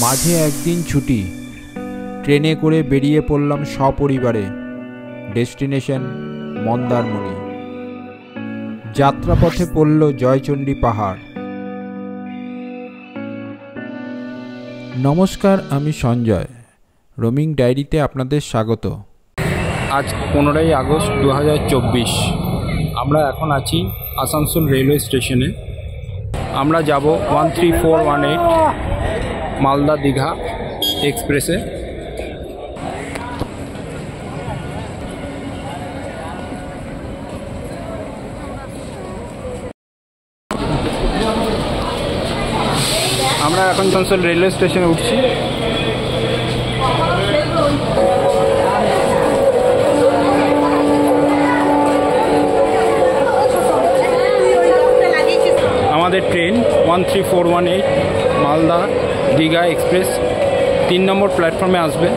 মাঝে একদিন ছুটি, ট্রেনে করে বেরিয়ে পড়লাম সপরিবারে। ডেস্টিনেশন মন্দারমণি। যাত্রাপথে পড়ল জয়চণ্ডী পাহাড়। নমস্কার, আমি সঞ্জয়। রোমিং ডায়েরিতে আপনাদের স্বাগত। আজ 15ই আগস্ট 2024। আমরা এখন আছি আসানসোল রেলওয়ে স্টেশনে। আমরা যাব 13418 মালদা দীঘা এক্সপ্রেসে। আমরা এখন আসানসোল রেলওয়ে স্টেশনে উঠছি। আমাদের ট্রেন 13418 মালদা দীঘা এক্সপ্রেস 3 নম্বর প্ল্যাটফর্মে আসবে।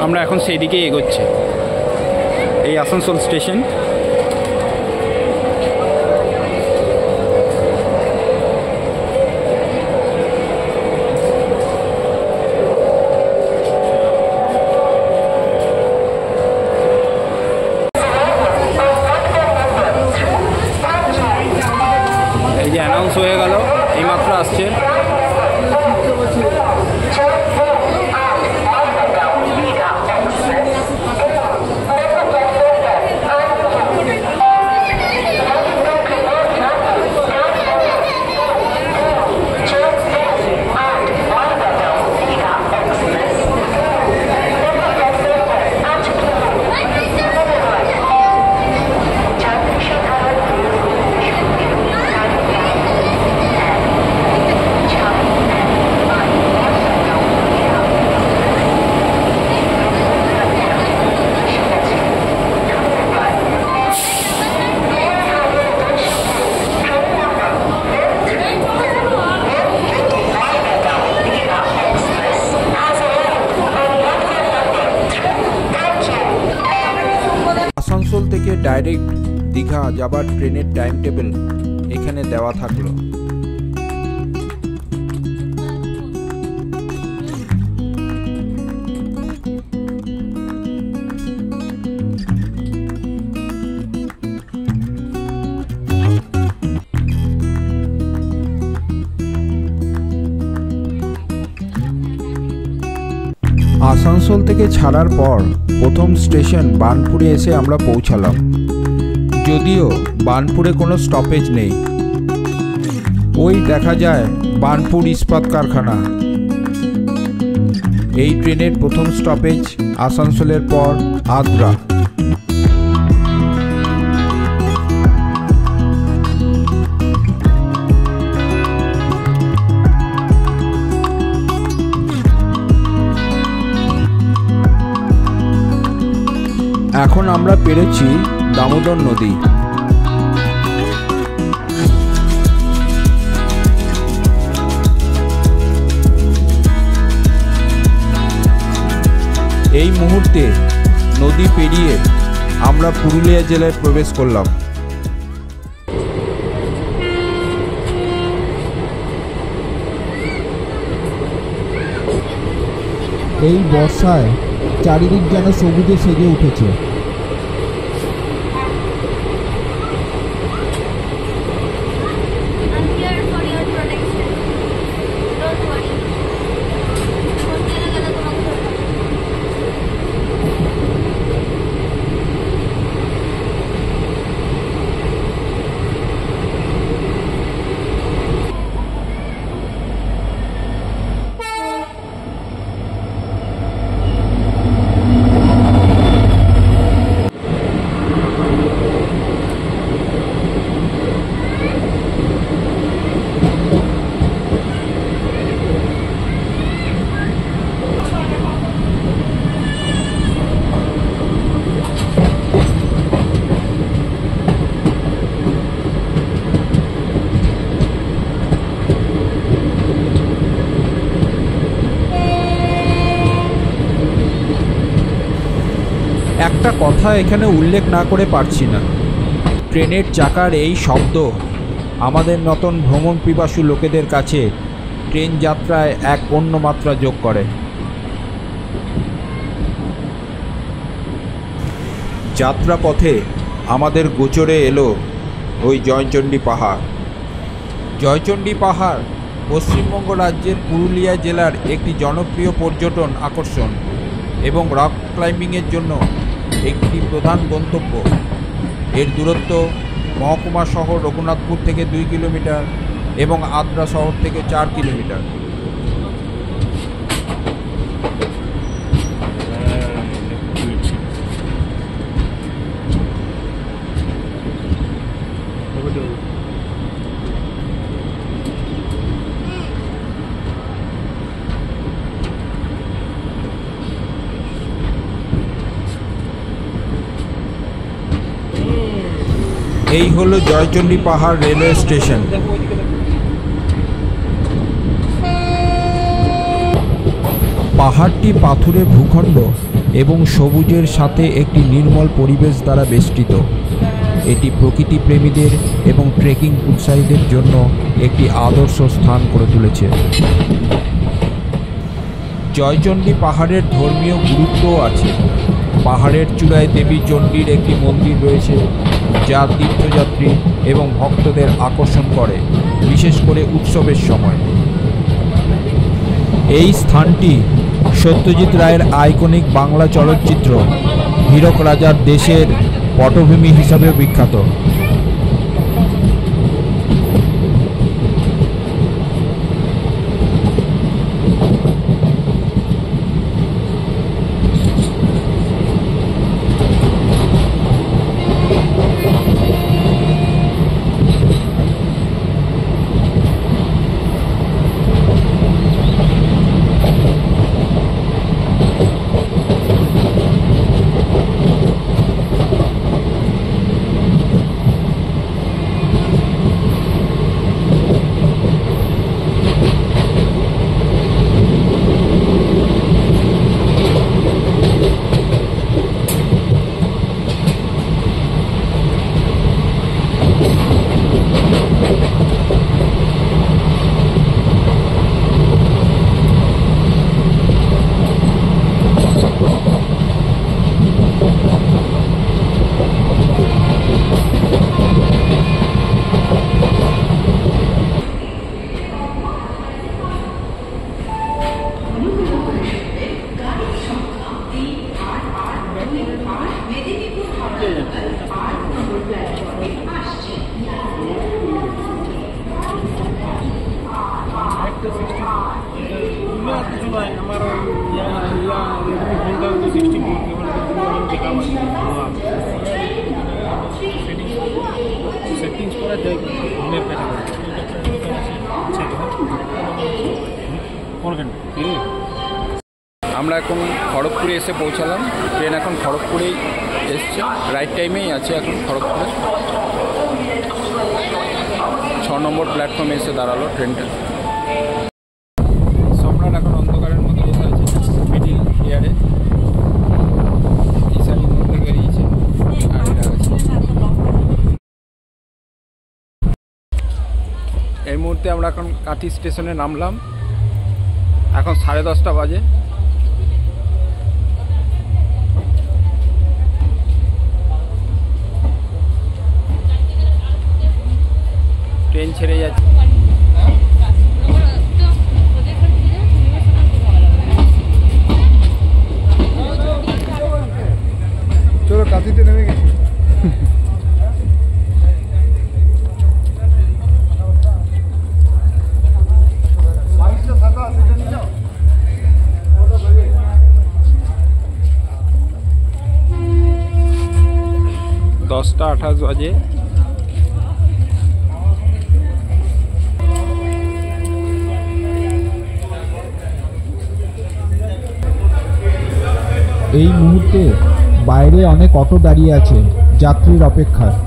আমরা এখন সেই দিকেই এগোচ্ছি। এই আসানসোল স্টেশন। এই যে অ্যানাউন্স হয়ে গেল, এইমাত্র আসছে। আসানসোল থেকে ডাইরেক্ট দীঘা যাবার ট্রেনের টাইম টেবিল এখানে দেওয়া থাকলো। আসানসোল থেকে ছাড়ার পর প্রথম স্টেশন বার্নপুরে এসে আমরা পৌঁছালাম। যদিও বার্নপুরে কোনো স্টপেজ নেই। ওই দেখা যায় বার্নপুর ইস্পাত কারখানা। এই ট্রেনের প্রথম স্টপেজ আসানসোলের পর আদ্রা। এখন আমরা পেরেছি দামোদর নদী। এই মুহূর্তে নদী পেরিয়ে আমরা পুরুলিয়া জেলায় প্রবেশ করলাম। এই বর্ষায় চারিদিক যেন সবুজে সেজে উঠেছে। একটা কথা এখানে উল্লেখ না করে পারছি না। ট্রেনের চাকার এই শব্দ আমাদের নতুন ভ্রমণ পিপাসু লোকেদের কাছে ট্রেন যাত্রায় এক অন্য মাত্রা যোগ করে। যাত্রাপথে আমাদের গোচরে এলো ওই জয়চণ্ডী পাহাড়। জয়চণ্ডী পাহাড় পশ্চিমবঙ্গ রাজ্যের পুরুলিয়া জেলার একটি জনপ্রিয় পর্যটন আকর্ষণ এবং রক ক্লাইম্বিংয়ের জন্য একটি প্রধান গন্তব্য। এর দূরত্ব মহকুমা শহর রঘুনাথপুর থেকে 2 কিলোমিটার এবং আদ্রা শহর থেকে 4 কিলোমিটার। এই হলো জয়চণ্ডী পাহাড় রেলওয়ে স্টেশন। পাহাড়টি পাথুরে ভূখণ্ড এবং সবুজের সাথে একটি নির্মল পরিবেশ দ্বারা বেষ্টিত। এটি প্রকৃতি প্রেমীদের এবং ট্রেকিং উৎসাহীদের জন্য একটি আদর্শ স্থান করে তুলেছে। জয়চণ্ডী পাহাড়ের ধর্মীয় গুরুত্বও আছে। পাহাড়ের চূড়ায় দেবী চণ্ডীর একটি মন্দির রয়েছে, যা তীর্থযাত্রী এবং ভক্তদের আকর্ষণ করে, বিশেষ করে উৎসবের সময়। এই স্থানটি সত্যজিৎ রায়ের আইকনিক বাংলা চলচ্চিত্র হীরক রাজার দেশের পটভূমি হিসাবে বিখ্যাত। আমরা এখন খড়গপুরে এসে পৌঁছালাম। ট্রেন এখন খড়গপুরেই এসছে, রাইট টাইমেই আছে এখন খড়গপুরে। 6 নম্বর প্ল্যাটফর্মে এসে দাঁড়ালো ট্রেনটা। সম্রাট এখন অন্ধকারের মধ্যে বসে আছে মিডিল এয়ারে। ঈশানীর মধ্যে বেরিয়েছে আর এরা আছে। এই মুহূর্তে আমরা এখন কাঁথি স্টেশনে নামলাম। এখন 10:30 বাজে। ট্রেন ছেড়ে যাচ্ছে। চলো কাঁথিতে নেমে গেছি। দশটা 28 বাজে। এই মুহূর্তে বাইরে অনেক অটো দাঁড়িয়ে আছে যাত্রীর অপেক্ষায়।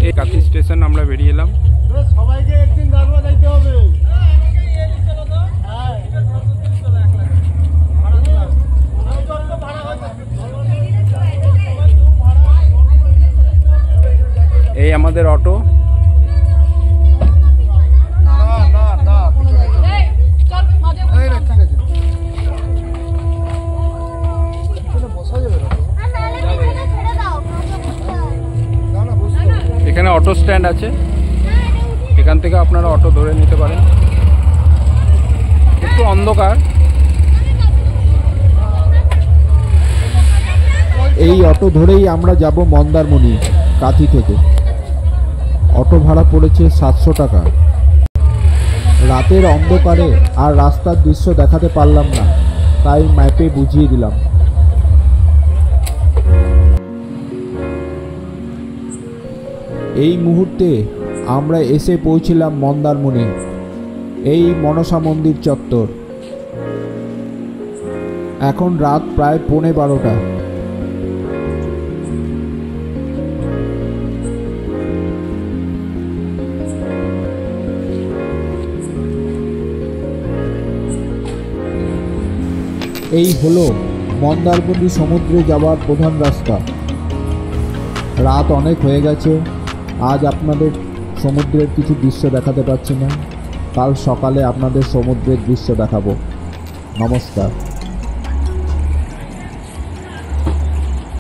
এই কাঁথি স্টেশন আমরা বেরিয়ে এলাম। সবাইকে একদিন দাঁড়িয়ে যাইতে হবে। এই আমাদের অটো। এখানে অটো স্ট্যান্ড আছে, এখান থেকে আপনারা অটো ধরে নিতে পারেন। একটু অন্ধকার। এই অটো ধরেই আমরা যাব মন্দারমণি কাঁথি থেকে। অটো ভাড়া পড়েছে 700 টাকা। রাতের অন্ধকারে আর রাস্তার দৃশ্য দেখাতে পারলাম না, তাই ম্যাপে বুঝিয়ে দিলাম। এই মুহূর্তে আমরা এসে পৌঁছলাম মন্দারমণি, এই মনসা মন্দির চত্বর। এখন রাত প্রায় 12:15। এই হলো মন্দারমণি সমুদ্রে যাওয়ার প্রধান রাস্তা। রাত অনেক হয়ে গেছে, আজ আপনাদের সমুদ্রের কিছু দৃশ্য দেখাতে পারছি না। কাল সকালে আপনাদের সমুদ্রের দৃশ্য দেখাবো। নমস্কার।